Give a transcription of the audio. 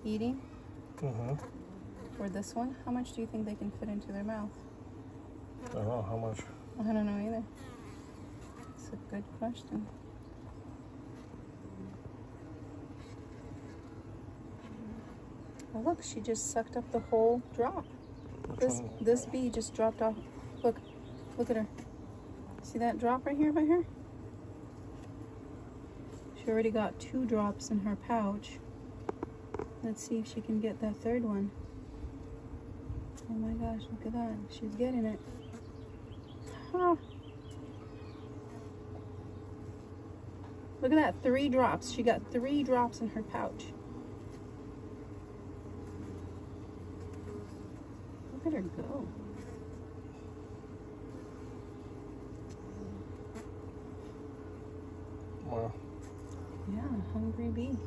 eating? Mm-hmm. Or this one? How much do you think they can fit into their mouth? I don't know how much. I don't know either. It's a good question. Oh, look, she just sucked up the whole drop. This bee just dropped off. Look at her. See that drop right here by her? She already got 2 drops in her pouch. Let's see if she can get that 3rd one. Oh my gosh, look at that. She's getting it. Huh. Look at that, 3 drops. She got 3 drops in her pouch. Look at her go. Wow. Yeah, hungry bee.